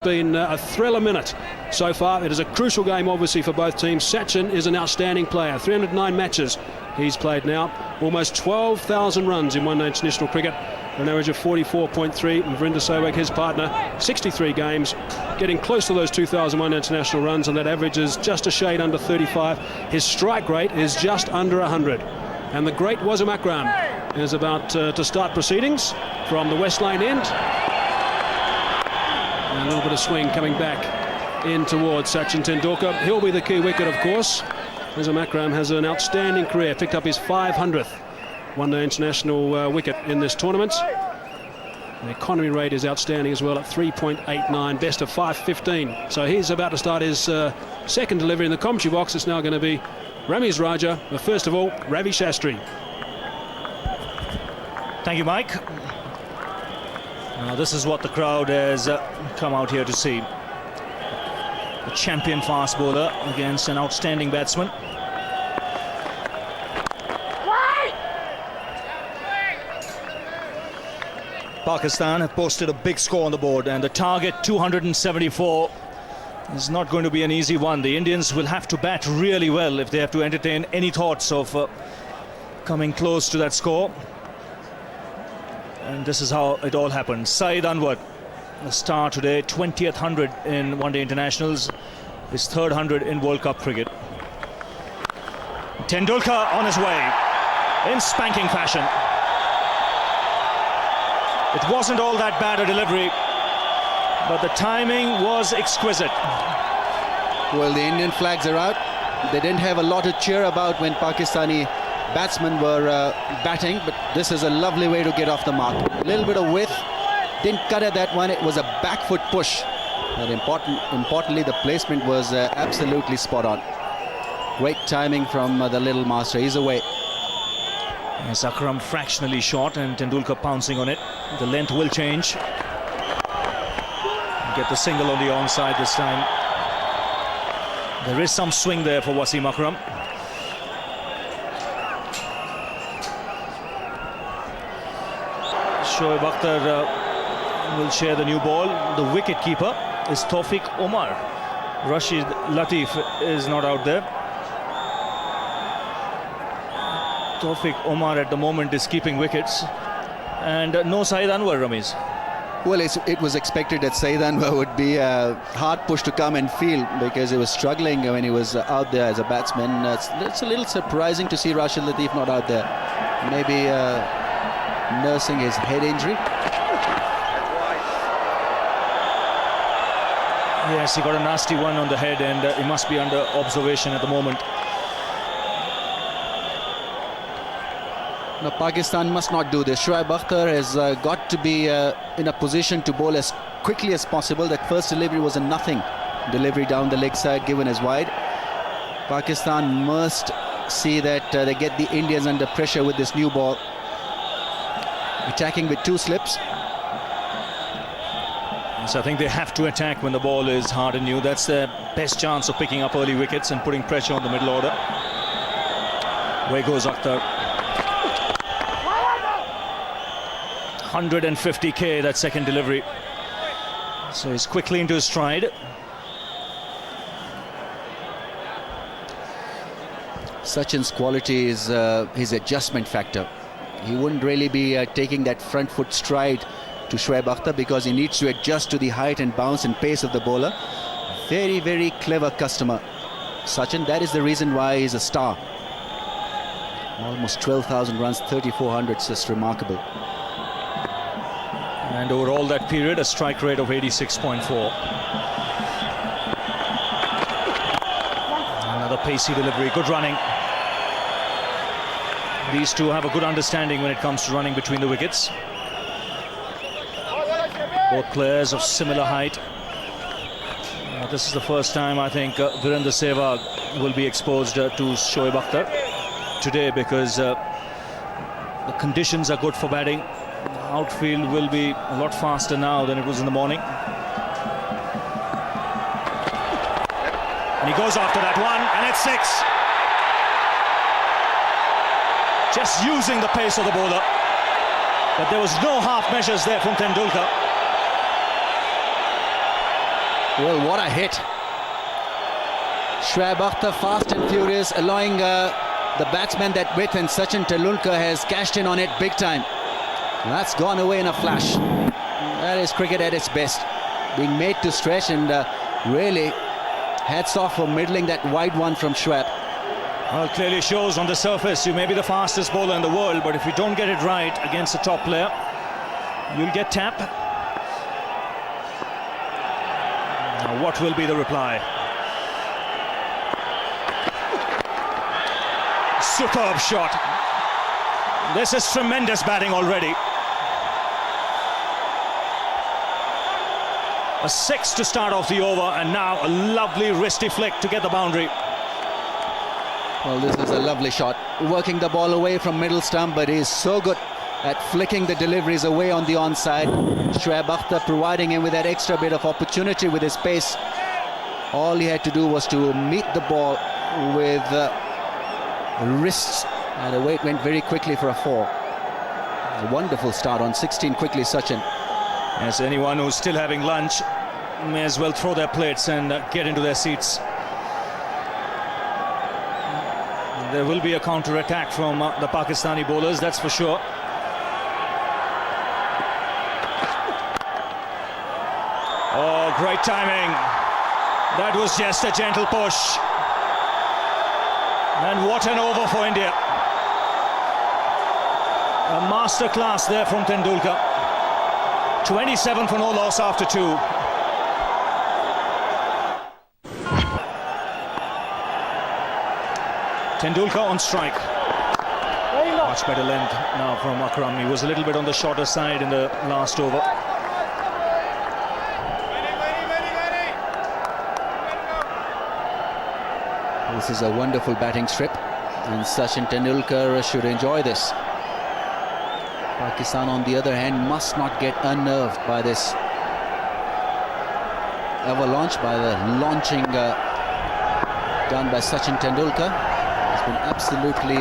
Been a thriller minute so far. It is a crucial game obviously for both teams. Sachin is an outstanding player. 309 matches he's played now, almost 12,000 runs in one-day international cricket, an average of 44.3. and Vrinder Sehwag, his partner, 63 games, getting close to those 2,000 one-day international runs, and that average is just a shade under 35. His strike rate is just under 100. And the great Wasim Akram is about to start proceedings from the West Lane end. A little bit of swing coming back in towards Sachin Tendulkar. He'll be the key wicket, of course. Wasim Akram has an outstanding career, picked up his 500th one-day international wicket in this tournament. The economy rate is outstanding as well at 3.89, best of 515. So he's about to start his second delivery in the commentary box. It's now going to be Ramiz Raja, but first of all, Ravi Shastri. Thank you, Mike. Now this is what the crowd has come out here to see. A champion fast bowler against an outstanding batsman. Pakistan have posted a big score on the board, and the target 274 is not going to be an easy one. The Indians will have to bat really well if they have to entertain any thoughts of coming close to that score. And this is how it all happened. Saeed Anwar, the star today, 20th 100 in one-day internationals, his third 100 in World Cup cricket. Tendulkar on his way in spanking fashion. It wasn't all that bad a delivery, but the timing was exquisite. Well, the Indian flags are out. They didn't have a lot to cheer about when Pakistani batsmen were batting, but this is a lovely way to get off the mark. A little bit of width, didn't cut at that one. It was a back foot push, but importantly the placement was absolutely spot on. Great timing from the little master. He's away. Yes, Akram fractionally short and Tendulkar pouncing on it. The length will change. Get the single on the onside this time. There is some swing there for Wasim Akram. Shoaib Akhtar will share the new ball. The wicket keeper is Taufiq Omar. Rashid Latif is not out there. Taufiq Omar at the moment is keeping wickets, and no Saeed Anwar, Ramiz. Well, it was expected that Saeed Anwar would be a hard push to come and field, because he was struggling when he was out there as a batsman. It's a little surprising to see Rashid Latif not out there. Maybe nursing his head injury. Yes, he got a nasty one on the head, and he must be under observation at the moment. Now, Pakistan must not do this. Shoaib Akhtar has got to be in a position to bowl as quickly as possible. That first delivery was a nothing delivery down the leg side, given as wide. Pakistan must see that they get the Indians under pressure with this new ball. Attacking with two slips. So I think they have to attack when the ball is hard and new. That's their best chance of picking up early wickets and putting pressure on the middle order. Where goes Akhtar? 150k, that second delivery. So he's quickly into his stride. Sachin's quality is his adjustment factor. He wouldn't really be taking that front foot stride to Shoaib Akhtar, because he needs to adjust to the height and bounce and pace of the bowler. Very, very clever customer, Sachin. That is the reason why he's a star. Almost 12,000 runs, 3,400, just remarkable. And over all that period, a strike rate of 86.4. Another pacey delivery, good running. These two have a good understanding when it comes to running between the wickets. Both players of similar height. This is the first time I think Vrinder Sehwag will be exposed to Shoaib Akhtar today, because the conditions are good for batting. Outfield will be a lot faster now than it was in the morning. And he goes after that one, and it's 6. Just using the pace of the bowler. But there was no half measures there from Tendulkar. Well, what a hit. Shoaib Akhtar fast and furious, allowing the batsman that width, and Sachin Tendulkar has cashed in on it big time. That's gone away in a flash. That is cricket at its best. Being made to stretch, and really hats off for middling that wide one from Shoaib. Well, it clearly shows on the surface you may be the fastest bowler in the world, but if you don't get it right against a top player, you'll get tap. Now, what will be the reply? Superb shot. This is tremendous batting already. A 6 to start off the over, and now a lovely wristy flick to get the boundary. Well, this is a lovely shot. Working the ball away from middle stump, but he's so good at flicking the deliveries away on the onside. Shoaib Akhtar providing him with that extra bit of opportunity with his pace. All he had to do was to meet the ball with wrists, and away it went very quickly for a 4. A wonderful start on 16 quickly, Sachin. As anyone who's still having lunch may as well throw their plates and get into their seats. There will be a counter-attack from the Pakistani bowlers, that's for sure. Oh, great timing. That was just a gentle push. And what an over for India. A masterclass there from Tendulkar. 27 for no loss after 2. Tendulkar on strike. Much better length now from Akram. He was a little bit on the shorter side in the last over. This is a wonderful batting strip, and Sachin Tendulkar should enjoy this. Pakistan, on the other hand, must not get unnerved by this avalanche, by the launching done by Sachin Tendulkar. It's been absolutely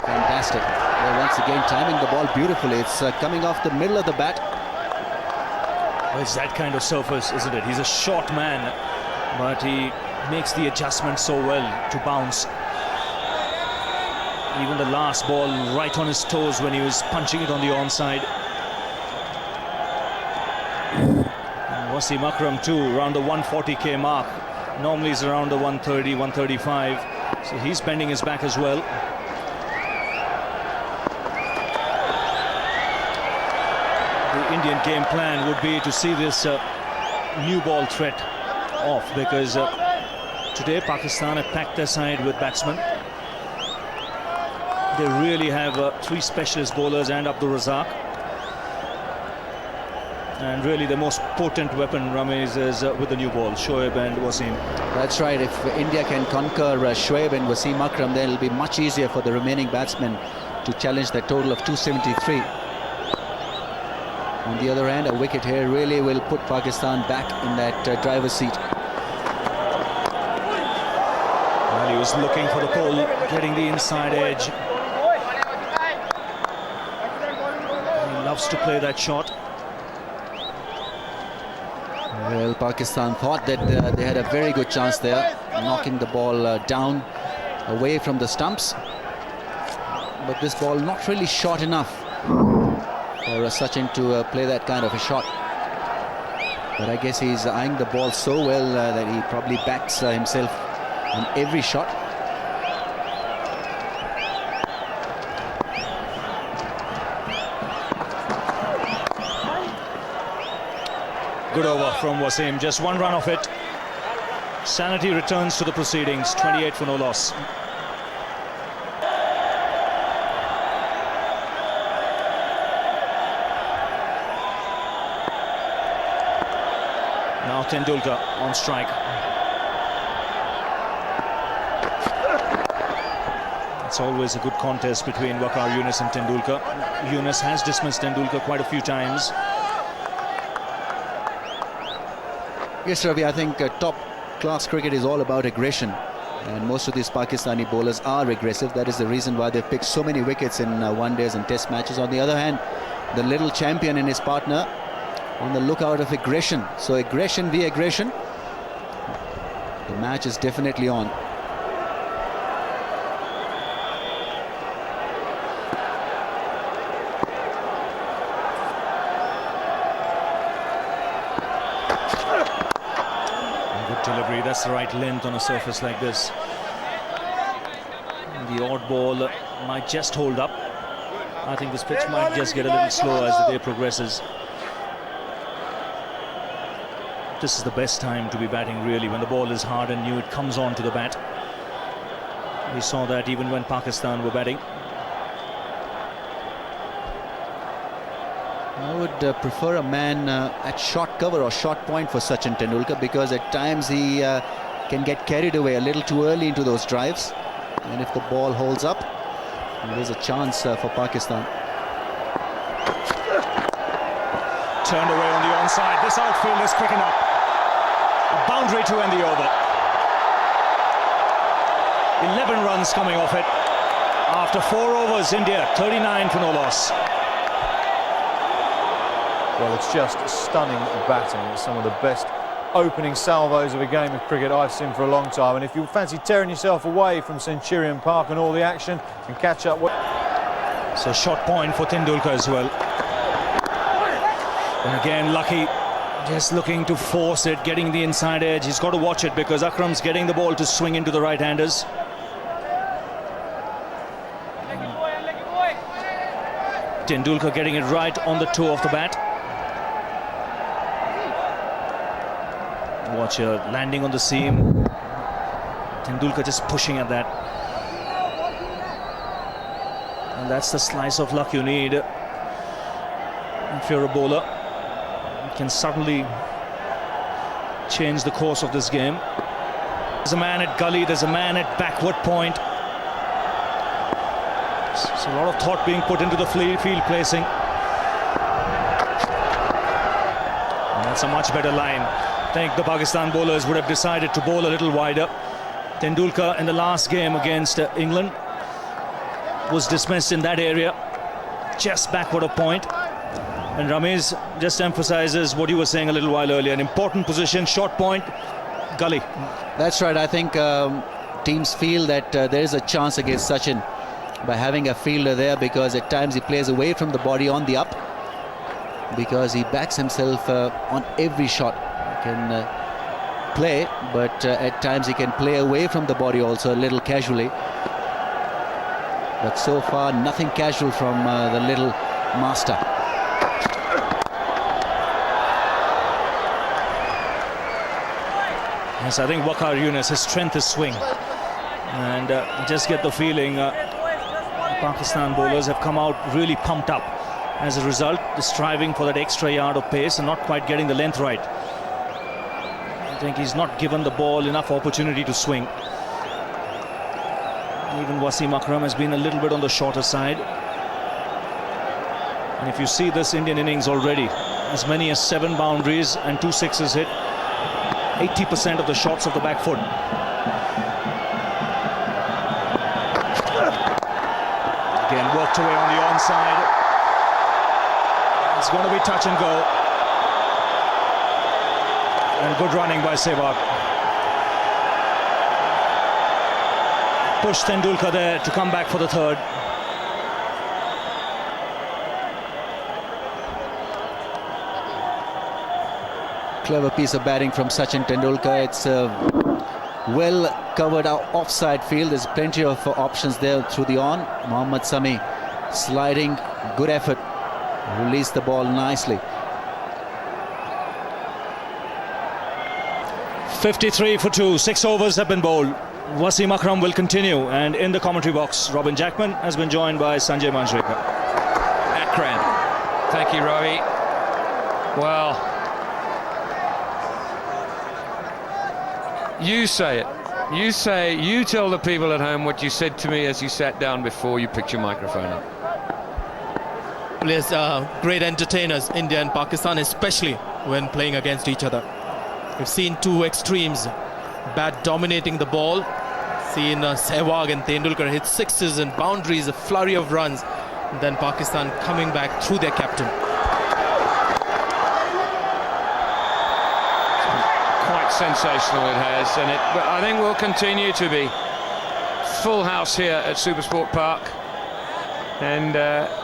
fantastic. Well, once again, timing the ball beautifully. It's coming off the middle of the bat. Well, it's that kind of surface, isn't it? He's a short man, but he makes the adjustment so well to bounce. Even the last ball right on his toes when he was punching it on the onside. And Wasim Akram too, around the 140k mark. Normally he's around the 130, 135. So he's bending his back as well. The Indian game plan would be to see this new ball threat off, because today Pakistan have packed their side with batsmen. They really have 3 specialist bowlers and Abdul Razak. And really the most potent weapon, Ramesh, is with the new ball, Shoaib and Wasim. That's right. If India can conquer Shoaib and Wasim Akram, then it'll be much easier for the remaining batsmen to challenge that total of 273. On the other hand, a wicket here really will put Pakistan back in that driver's seat. Well, he was looking for the pole, getting the inside edge. He loves to play that shot. Well, Pakistan thought that they had a very good chance there, knocking the ball down away from the stumps. But this ball not really short enough for Sachin to play that kind of a shot. But I guess he's eyeing the ball so well that he probably backs himself on every shot. Good over from Wasim, just 1 run off it. Sanity returns to the proceedings, 28 for no loss. Now Tendulkar on strike. It's always a good contest between Waqar Younis and Tendulkar. Younis has dismissed Tendulkar quite a few times. Yes, Ravi, I think top-class cricket is all about aggression. And most of these Pakistani bowlers are aggressive. That is the reason why they've picked so many wickets in one-days and test matches. On the other hand, the little champion and his partner on the lookout of aggression. So aggression v aggression. The match is definitely on. Good delivery. That's the right length on a surface like this. The odd ball might just hold up. I think this pitch might just get a little slower as the day progresses. This is the best time to be batting, really, when the ball is hard and new, it comes on to the bat. We saw that even when Pakistan were batting. I would prefer a man at short cover or short point for Sachin Tendulkar, because at times he can get carried away a little too early into those drives, and if the ball holds up, there's a chance for Pakistan. Turned away on the onside. This outfield is quick enough. A boundary to end the over. 11 runs coming off it. After 4 overs, India 39 for no loss. Well, it's just stunning batting. It's some of the best opening salvos of a game of cricket I've seen for a long time. And if you fancy tearing yourself away from Centurion Park and all the action and catch up... So short point for Tendulkar as well. And again, Lucky just looking to force it, getting the inside edge. He's got to watch it because Akram's getting the ball to swing into the right-handers. Tendulkar getting it right on the toe of the bat. Watch her landing on the seam. Tendulkar just pushing at that. And that's the slice of luck you need if you're a bowler. You can suddenly change the course of this game. There's a man at gully, there's a man at backward point. There's a lot of thought being put into the field placing. And that's a much better line. I think the Pakistan bowlers would have decided to bowl a little wider. Tendulkar in the last game against England was dismissed in that area, just backward of point. And Ramesh just emphasizes what you were saying a little while earlier, an important position, short point, gully. That's right. I think teams feel that there is a chance against Sachin by having a fielder there, because at times he plays away from the body on the up, because he backs himself on every shot. He can play, but at times he can play away from the body also a little casually. But so far nothing casual from the little master. Yes, I think Waqar Yunus, his strength is swing, and just get the feeling Pakistan bowlers have come out really pumped up. As a result, they're striving for that extra yard of pace and not quite getting the length right. I think he's not given the ball enough opportunity to swing. Even Wasim Akram has been a little bit on the shorter side. And if you see this Indian innings already, as many as 7 boundaries and 2 sixes hit, 80% of the shots of the back foot. Again, worked away on the onside. It's going to be touch and go. And good running by Sehwag. Push Tendulkar there to come back for the third. Clever piece of batting from Sachin Tendulkar. It's a well covered offside field. There's plenty of options there through the on. Mohammad Sami sliding, good effort, released the ball nicely. 53 for 2, 6 overs have been bowled. Wasim Akram will continue, and in the commentary box, Robin Jackman has been joined by Sanjay Manjrekar. Akram. Thank you, Ravi. Well, you say it. You tell the people at home what you said to me as you sat down before you picked your microphone up. Yes, great entertainers, India and Pakistan, especially when playing against each other. We've seen two extremes, bat dominating the ball. Seen Sehwag and Tendulkar hit sixes and boundaries, a flurry of runs. And then Pakistan coming back through their captain. Quite sensational it has, and I think will continue to be. Full house here at Supersport Park, and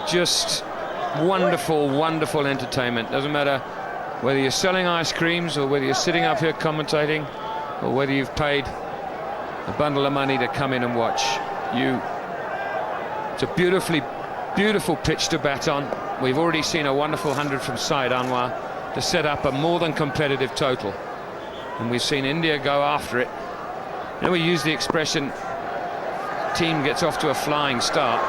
just wonderful, wonderful entertainment. Doesn't matter whether you're selling ice creams or whether you're sitting up here commentating or whether you've paid a bundle of money to come in and watch. It's a beautiful pitch to bat on. We've already seen a wonderful 100 from Syed Anwar to set up a more than competitive total, and we've seen India go after it. You know, we use the expression team gets off to a flying start.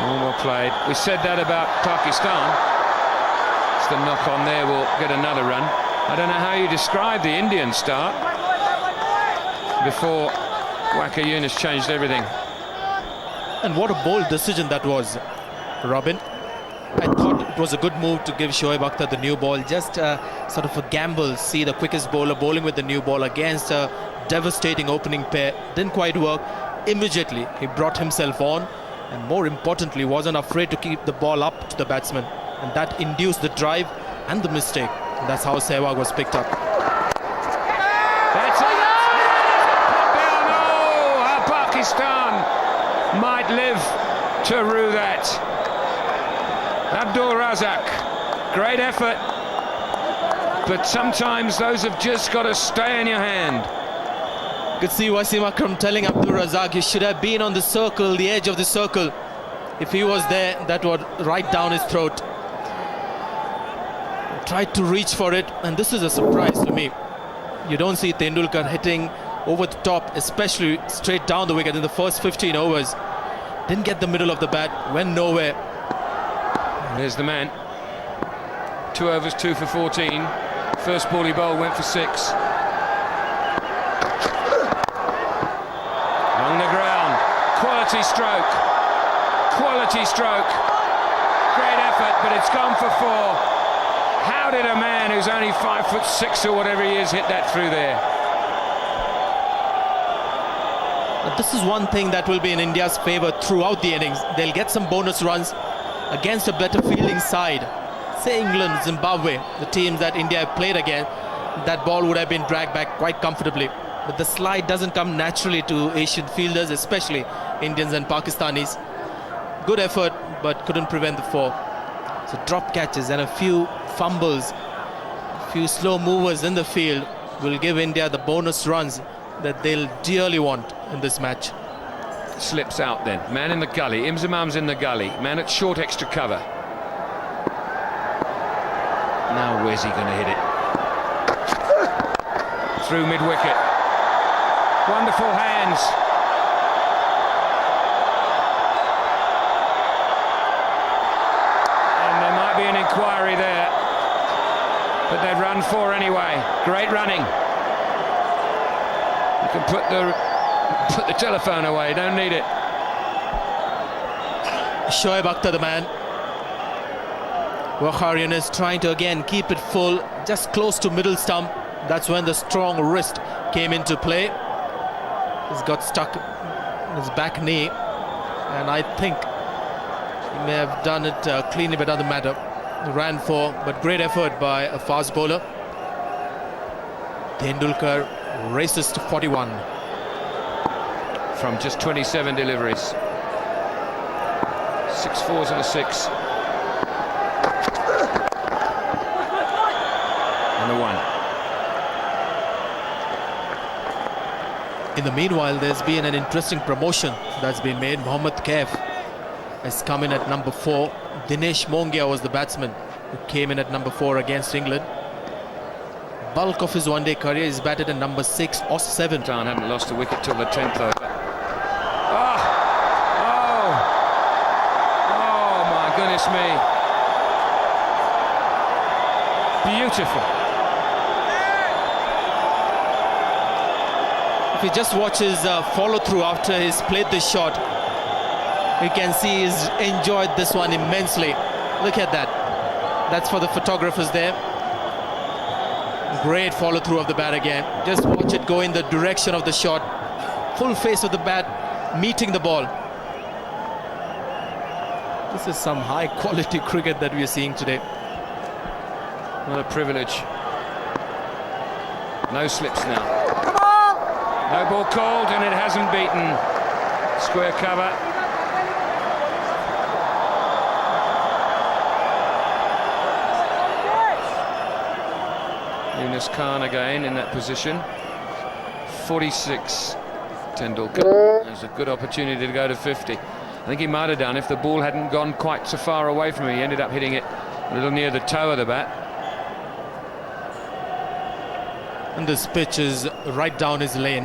Well played. We said that about Pakistan. It's the knock on there, will get another run. I don't know how you describe the Indian start before Waqar Younis changed everything. And what a bold decision that was, Robin. I thought it was a good move to give Shoaib Akhtar the new ball. Just sort of a gamble. See the quickest bowler bowling with the new ball against a devastating opening pair. Didn't quite work. Immediately he brought himself on, and more importantly wasn't afraid to keep the ball up to the batsman, and that induced the drive and the mistake. And that's how Sehwag was picked up. That's it! Oh, how Pakistan might live to rue that. Abdul Razak, great effort, but sometimes those have just got to stay in your hand. Could see Wasim Akram telling Abdul Razak he should have been on the circle, the edge of the circle. If he was there, that would right down his throat. Tried to reach for it, and this is a surprise to me. You don't see Tendulkar hitting over the top, especially straight down the wicket in the first 15 overs. Didn't get the middle of the bat, went nowhere. There's the man. 2 overs, 2 for 14. First ball he bowled went for 6. On the ground, quality stroke, great effort, but it's gone for 4. How did a man who's only 5'6" or whatever he is hit that through there? But this is one thing that will be in India's favour throughout the innings. They'll get some bonus runs against a better fielding side. Say England, Zimbabwe, the teams that India have played against, that ball would have been dragged back quite comfortably. But the slide doesn't come naturally to Asian fielders, especially Indians and Pakistanis. Good effort, but couldn't prevent the 4. So drop catches and a few fumbles, a few slow movers in the field will give India the bonus runs that they'll dearly want in this match. Slips out then. Man in the gully. Imzamam's in the gully. Man at short extra cover. Now where's he going to hit it? Through mid-wicket. Wonderful hands. And there might be an inquiry there, but they'd run 4 anyway. Great running. You can put the telephone away, don't need it. Shoaib Akhtar, the man. Waqar Younis trying to again keep it full, just close to middle stump. That's when the strong wrist came into play. He's got stuck in his back knee, and I think he may have done it cleanly, but doesn't matter. He ran 4, but great effort by a fast bowler. Tendulkar races to 41. From just 27 deliveries. 6 fours and a 6. And a 1. In the meanwhile, there's been an interesting promotion that's been made. Mohammad Kaif has come in at number 4. Dinesh Mongia was the batsman who came in at number 4 against England. Bulk of his one-day career is batted at number 6 or 7. Pakistan hadn't lost a wicket till the 10th over. Oh my goodness me. Beautiful. If you just watch his follow-through after he's played this shot, you can see he's enjoyed this one immensely. Look at that. That's for the photographers there. Great follow-through of the bat again. Just watch it go in the direction of the shot. Full face of the bat, meeting the ball. This is some high-quality cricket that we are seeing today. What a privilege No slips now. No ball called, and it hasn't beaten square cover. Yunus Khan again in that position. 46. Tendulkar has a good opportunity to go to 50. I think he might have done if the ball hadn't gone quite so far away from him. He ended up hitting it a little near the toe of the bat. And this pitch is right down his lane.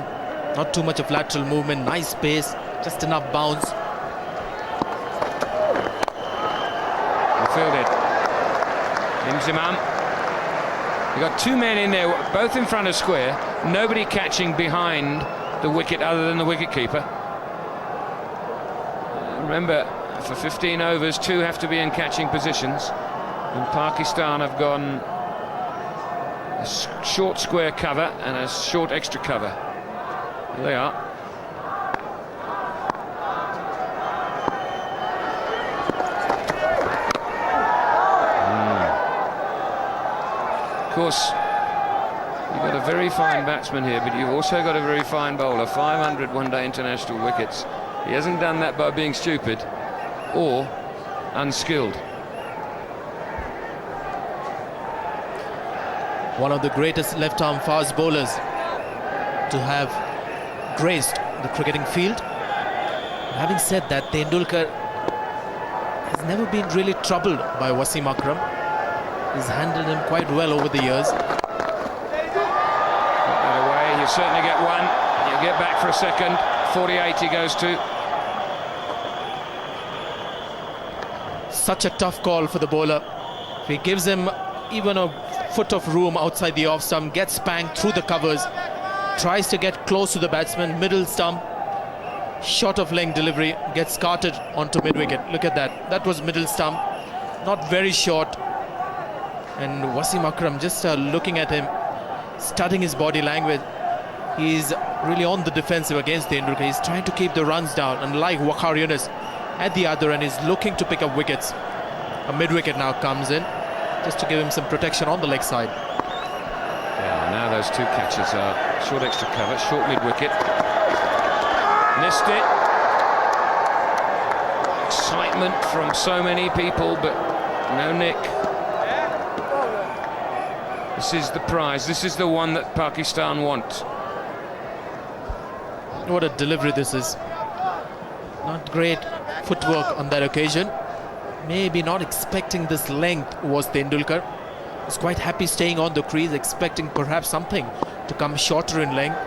Not too much of lateral movement, nice pace, just enough bounce. Fielded. Imam. You've got two men in there, both in front of square. Nobody catching behind the wicket other than the wicketkeeper. Remember, for 15 overs, 2 have to be in catching positions. And Pakistan have gone a short square cover and a short extra cover. There they are. Of course, you've got a very fine batsman here, but you've also got a very fine bowler. 500 one-day international wickets. He hasn't done that by being stupid or unskilled. One of the greatest left-arm fast bowlers to have graced the cricketing field. Having said that, Tendulkar has never been really troubled by Wasim Akram. He's handled him quite well over the years. Put that away, you certainly get one. You get back for a second. 48 he goes to. Such a tough call for the bowler. If he gives him even a foot of room outside the off stump, gets spanked through the covers, tries to get close to the batsman, middle stump, short of length delivery, gets carted onto mid-wicket. Look at that. That was middle stump, not very short. And Wasim Akram just looking at him, studying his body language. He's really on the defensive against Tendulkar. He's trying to keep the runs down, unlike Waqar Younis at the other end is looking to pick up wickets. A mid-wicket now comes in just to give him some protection on the leg side. Yeah, now those 2 catches are short extra cover, short mid-wicket. Missed it. Excitement from so many people, but no nick. This is the prize. This is the one that Pakistan want. What a delivery this is. Not great footwork on that occasion. Maybe not expecting this length was Tendulkar. Was quite happy staying on the crease, expecting perhaps something to come shorter in length.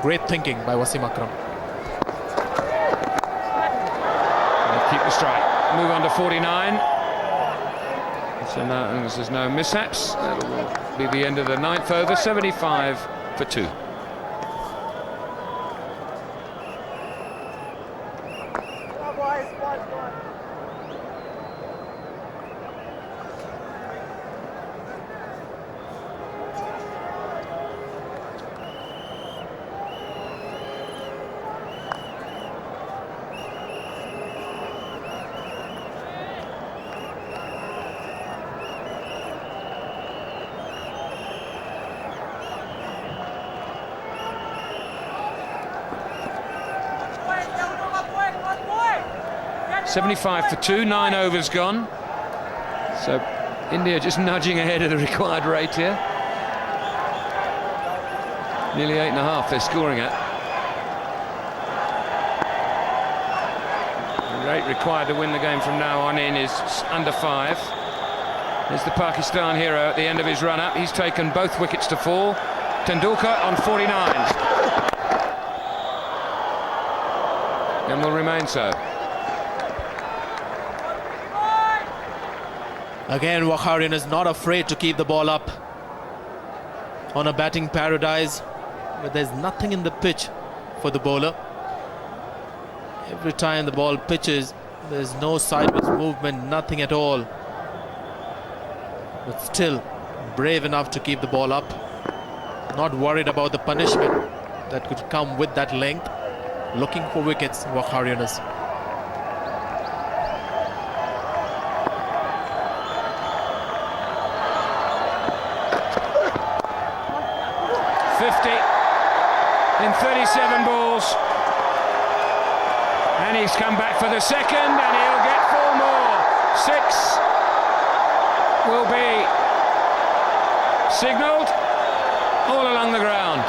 Great thinking by Wasim Akram. Keep the strike. Move on to 49. So now there's no mishaps. That'll be the end of the 9th over. 75 for 2. $75 for 2, 9 overs gone. So India just nudging ahead of the required rate here. Nearly 8.5 they're scoring at. The rate required to win the game from now on in is under 5. There's the Pakistan hero at the end of his run-up. He's taken both wickets to fall. Tendulkar on 49. And will remain so. Again, Waqar Younis is not afraid to keep the ball up on a batting paradise, but there's nothing in the pitch for the bowler. Every time the ball pitches, there's no sideways movement, nothing at all. But still, brave enough to keep the ball up. Not worried about the punishment that could come with that length. Looking for wickets, Waqar Younis. 50 in 37 balls. And he's come back for the second, and he'll get 4 more. 6 will be signalled all along the ground.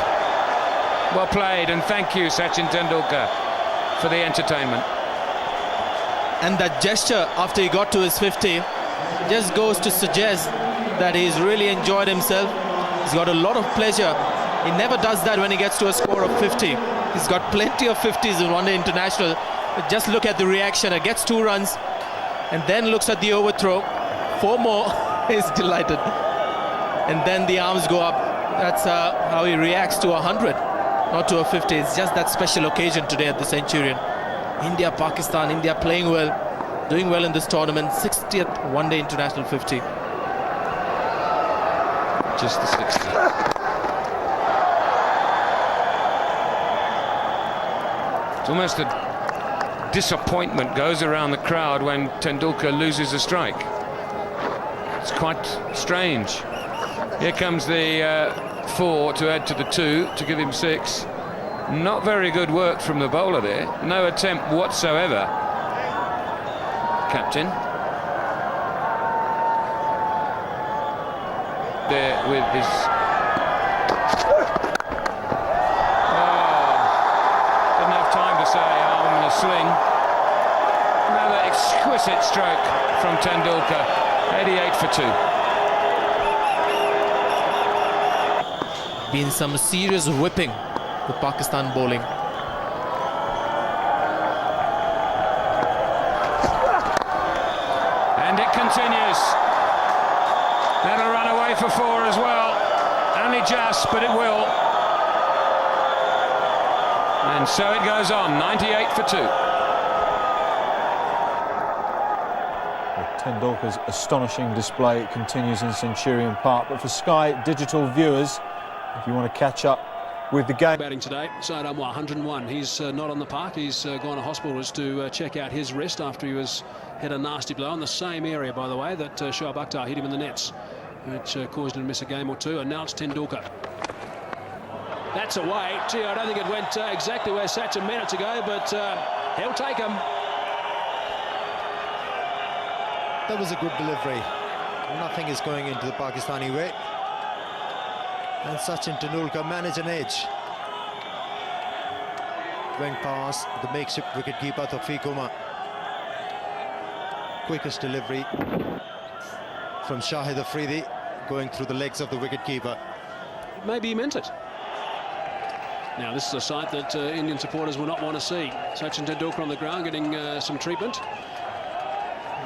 Well played, and thank you, Sachin Tendulkar, for the entertainment. And that gesture after he got to his 50 just goes to suggest that he's really enjoyed himself. He's got a lot of pleasure. He never does that when he gets to a score of 50. He's got plenty of 50s in one-day international. But just look at the reaction. It gets 2 runs and then looks at the overthrow. 4 more. He's delighted. And then the arms go up. That's how he reacts to 100, not to a 50. It's just that special occasion today at the Centurion. India, Pakistan, India playing well, doing well in this tournament. 60th one-day international 50. Just the 60. It's almost a disappointment goes around the crowd when Tendulkar loses a strike. It's quite strange. Here comes the 4 to add to the 2 to give him 6. Not very good work from the bowler there. No attempt whatsoever. Captain. There with his... didn't have time to say arm in a sling. Another exquisite stroke from Tendulkar. 88 for 2. Been some serious whipping with Pakistan bowling. And it continues. That'll run away for 4 as well. Only just, but it will. And so it goes on. 98 for 2. Tendulkar's astonishing display continues in Centurion Park. But for Sky Digital viewers, if you want to catch up with the game. Batting today, Saad Anwar, 101. He's not on the park. He's gone to hospital to check out his wrist after he had a nasty blow in the same area, by the way, that Shoaib Akhtar hit him in the nets, which caused him to miss a game or 2. And now it's Tendulkar. That's away. Gee, I don't think it went exactly where Sachin meant it to go, but he'll take him. That was a good delivery. Nothing is going into the Pakistani way. And Sachin Tendulkar managed an edge. Went past the makeshift wicketkeeper Tawfiq Umar. Quickest delivery from Shahid Afridi, going through the legs of the wicketkeeper. Maybe he meant it. Now this is a sight that Indian supporters will not want to see. Sachin Tendulkar on the ground getting some treatment.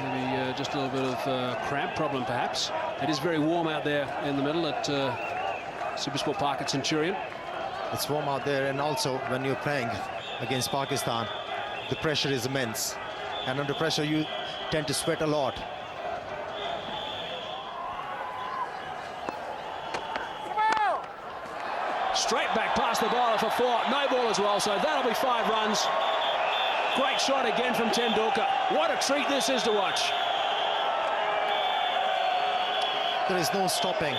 Maybe just a little bit of cramp problem perhaps. It is very warm out there in the middle at Supersport Park at Centurion. It's warm out there, and also when you're playing against Pakistan, the pressure is immense. And under pressure you tend to sweat a lot. Straight back past the bowler for 4. No ball as well, so that'll be 5 runs. Great shot again from Tendulkar. What a treat this is to watch. There is no stopping.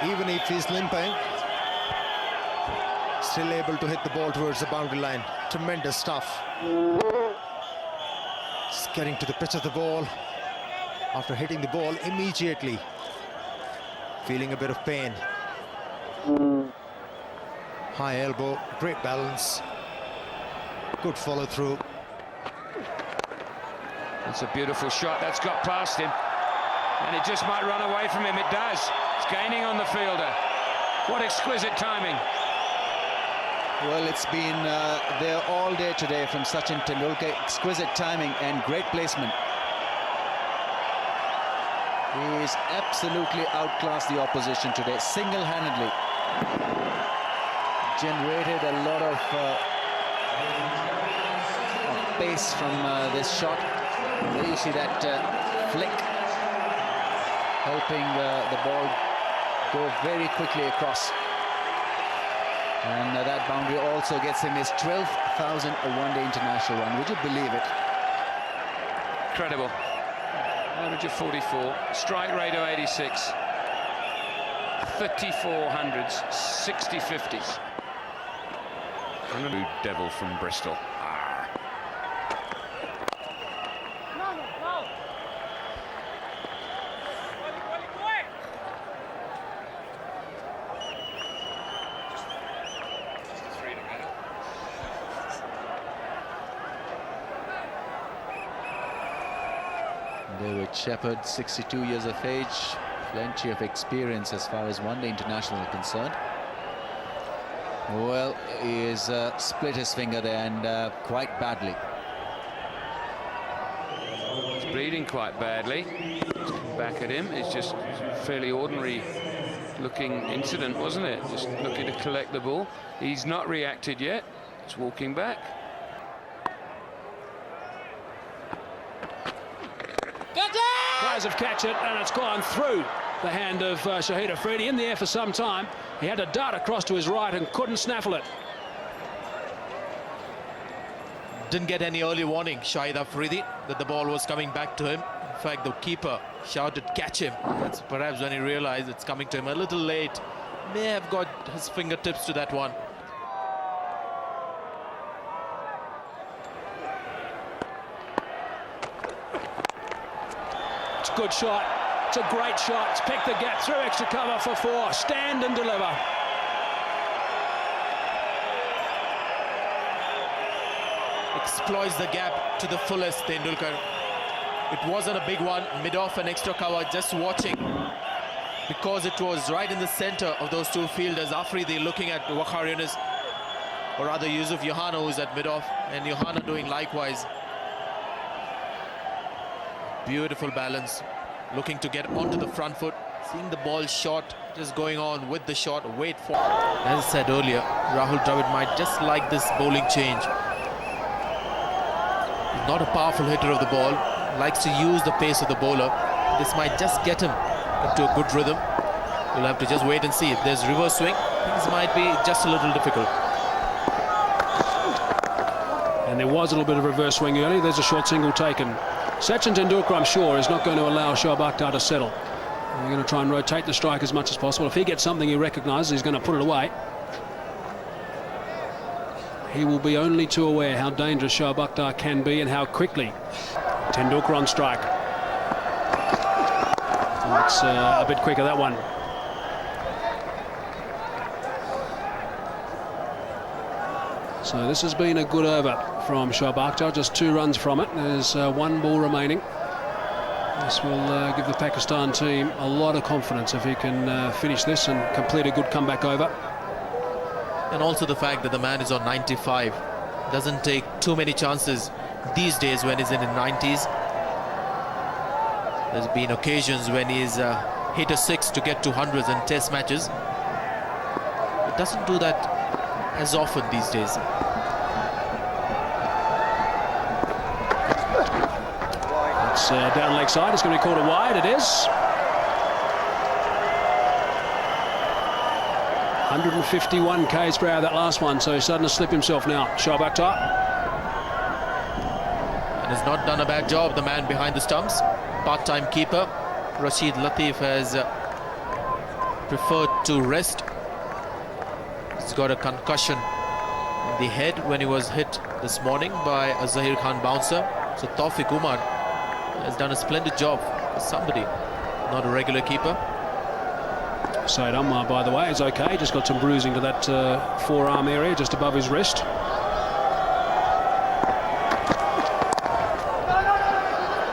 Even if he's limping, still able to hit the ball towards the boundary line. Tremendous stuff. Just getting to the pitch of the ball. After hitting the ball immediately, feeling a bit of pain. High elbow, great balance. Good follow through. It's a beautiful shot. That's got past him. And it just might run away from him. It does. It's gaining on the fielder. What exquisite timing. Well, it's been there all day today from Sachin Tendulkar. Exquisite timing and great placement. He's absolutely outclassed the opposition today, single-handedly. Generated a lot of pace from this shot. There you see that flick, helping the ball go very quickly across. And that boundary also gets him his 12,000 one-day international run. Would you believe it? Incredible. Average of 44, strike rate of 86. 34 hundreds, 60 50s. Blue Devil from Bristol. David Shepherd, 62 years of age, plenty of experience as far as one-day international is concerned. Well, he has split his finger there, and quite badly. He's bleeding quite badly. Back at him. It's just fairly ordinary looking incident, wasn't it? Just looking to collect the ball. He's not reacted yet. It's walking back. Players have catch it, and it's gone through the hand of Shahid Afridi. In the air for some time. He had to dart across to his right and couldn't snaffle it. Didn't get any early warning, Shahid Afridi, that the ball was coming back to him. In fact, the keeper shouted, "Catch him." That's perhaps when he realized it's coming to him a little late. May have got his fingertips to that one. It's a good shot. It's a great shot. It's picked the gap through extra cover for 4. Stand and deliver. Exploits the gap to the fullest, Tendulkar. It wasn't a big one, mid-off and extra cover, just watching. Because it was right in the center of those two fielders. Afridi looking at Waqar Younis, or rather Yusuf Yohana, who's at mid-off, and Yohana doing likewise. Beautiful balance, looking to get onto the front foot, seeing the ball short, just going on with the shot, wait for. As I said earlier, Rahul Dravid might just like this bowling change. Not a powerful hitter of the ball, likes to use the pace of the bowler. This might just get him into a good rhythm. We'll have to just wait and see. If there's reverse swing, things might be just a little difficult. And there was a little bit of reverse swing early. There's a short single taken. Sachin Tendulkar, I'm sure, is not going to allow Shoaib Akhtar to settle. They're going to try and rotate the strike as much as possible. If he gets something he recognises, he's going to put it away. He will be only too aware how dangerous Shoaib Akhtar can be and how quickly. Tendulkar on strike. It's a bit quicker, that one. So this has been a good over from Shoaib Akhtar, just 2 runs from it. There's 1 ball remaining. This will give the Pakistan team a lot of confidence if he can finish this and complete a good comeback over. And also the fact that the man is on 95. Doesn't take too many chances these days when he's in his 90s. There's been occasions when he's hit a 6 to get to hundreds in test matches. It doesn't do that as often these days. It's down leg side. It's going to be called a wide. It is. 151 k's per hour that last one, so he's starting to slip himself now. Shoaib Akhtar. And has not done a bad job, the man behind the stumps. Part-time keeper Rashid Latif has preferred to rest. He's got a concussion in the head when he was hit this morning by a Zahir Khan bouncer. So Tawfiq Umar has done a splendid job for somebody, not a regular keeper. Saeed Ammar, by the way, is okay. Just got some bruising to that forearm area just above his wrist.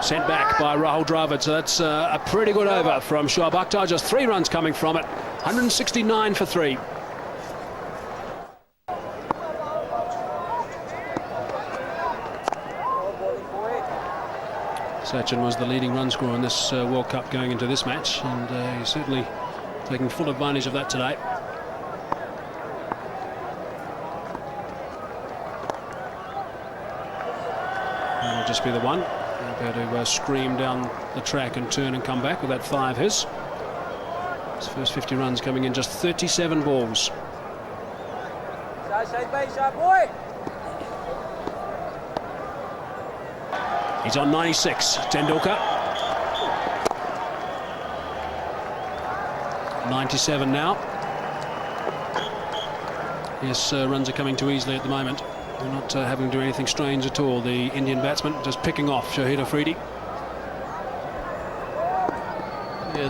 Sent back by Rahul Dravid, so that's a pretty good over from Shoaib Akhtar. Just 3 runs coming from it. 169 for 3. Sachin was the leading run scorer in this World Cup going into this match, and he's certainly taking full advantage of that today. That'll just be the one. He'll be able to scream down the track and turn and come back with that 5 his. His first 50 runs coming in just 37 balls. He's on 96, Tendulkar. 97 now. Yes, runs are coming too easily at the moment. They're not having to do anything strange at all. The Indian batsman just picking off Shahid Afridi. Yeah,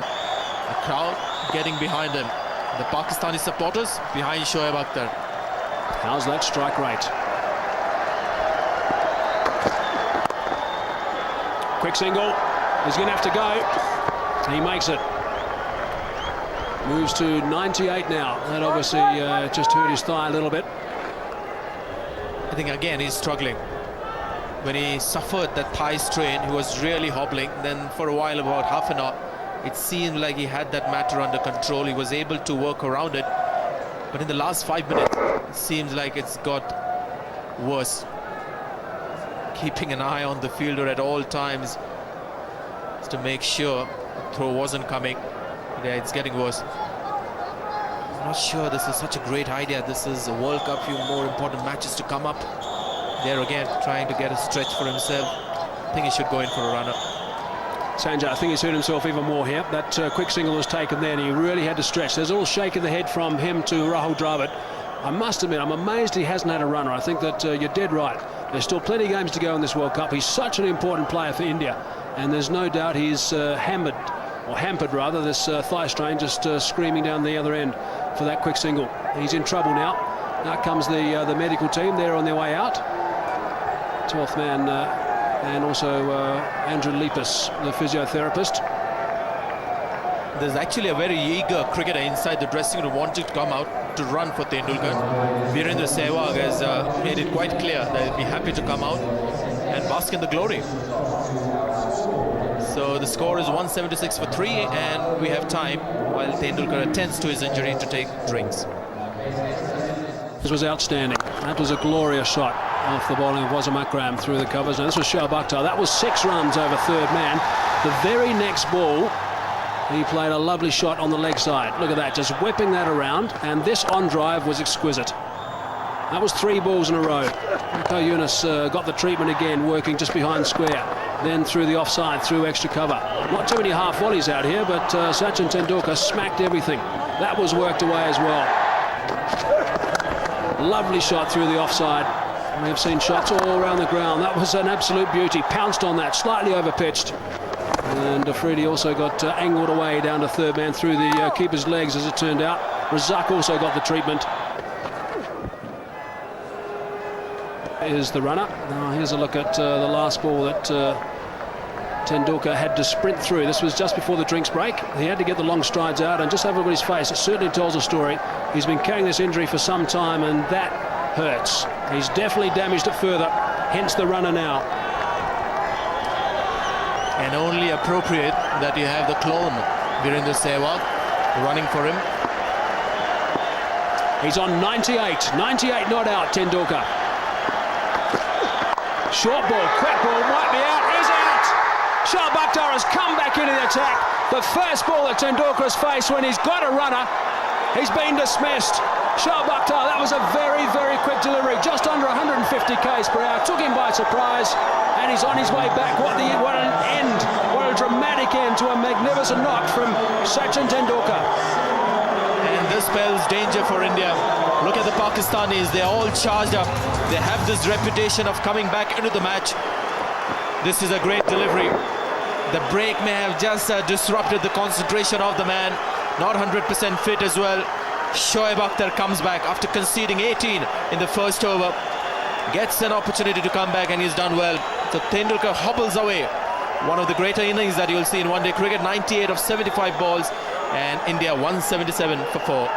the crowd getting behind him. The Pakistani supporters behind Shoaib Akhtar. How's that strike rate? Quick single. He's going to have to go. He makes it. Moves to 98 now. That obviously just hurt his thigh a little bit. I think again he's struggling. When he suffered that thigh strain, he was really hobbling. Then for a while, about half an hour, it seemed like he had that matter under control. He was able to work around it. But in the last 5 minutes, it seems like it's got worse. Keeping an eye on the fielder at all times just to make sure the throw wasn't coming. Yeah, it's getting worse. I'm not sure this is such a great idea. This is a World Cup, few more important matches to come up. There again, trying to get a stretch for himself. I think he should go in for a runner. Sanjay, I think he's hurt himself even more here. That quick single was taken there and he really had to stretch. There's a little shake of the head from him to Rahul Dravid. I must admit, I'm amazed he hasn't had a runner. I think that you're dead right. There's still plenty of games to go in this World Cup. He's such an important player for India. And there's no doubt he's hampered this thigh strain, just screaming down the other end for that quick single. He's in trouble now. Now comes the medical team. They're on their way out. 12th man and also Andrew Lepus, the physiotherapist. There's actually a very eager cricketer inside the dressing room wanting to come out to run for Tendulkar. Virendra Sehwag has made it quite clear that he'll be happy to come out and bask in the glory. So the score is 176 for 3 and we have time while Tendulkar attends to his injury to take drinks. This was outstanding. That was a glorious shot off the bowling of Wasim Akram through the covers. Now this was Shoaib Akhtar. That was 6 runs over third man. The very next ball, he played a lovely shot on the leg side. Look at that, just whipping that around. And this on drive was exquisite. That was 3 balls in a row. Ko Yunus got the treatment again, working just behind square. Then through the offside, through extra cover. Not too many half volleys out here, but Sachin Tendulkar smacked everything. That was worked away as well. Lovely shot through the offside. We have seen shots all around the ground. That was an absolute beauty. Pounced on that, slightly over-pitched. And Afridi also got angled away down to third man through the keeper's legs, as it turned out. Razak also got the treatment. Here's the runner. Now here's a look at the last ball that Tendulkar had to sprint through. This was just before the drinks break. He had to get the long strides out, and just have a look at his face. It certainly tells a story. He's been carrying this injury for some time, and that hurts. He's definitely damaged it further, hence the runner now. And only appropriate that you have the clone, Virendra Sehwag, running for him. He's on 98. 98 not out, Tendulkar. Short ball, quick ball, might be out. He's out. Shoaib Akhtar has come back into the attack. The first ball that Tendulkar has faced when he's got a runner, he's been dismissed. Shoaib Akhtar, that was a very, very quick delivery, just under 150 k's per hour. Took him by surprise, and he's on his way back. What an end, what a dramatic end to a magnificent knock from Sachin Tendulkar. And this spells danger for India. Look at the Pakistanis, they're all charged up. They have this reputation of coming back into the match. This is a great delivery. The break may have just disrupted the concentration of the man. Not 100% fit as well. Shoaib Akhtar comes back after conceding 18 in the first over. Gets an opportunity to come back and he's done well. So Tendulkar hobbles away. One of the greater innings that you'll see in one-day cricket. 98 of 75 balls and India 177 for 4.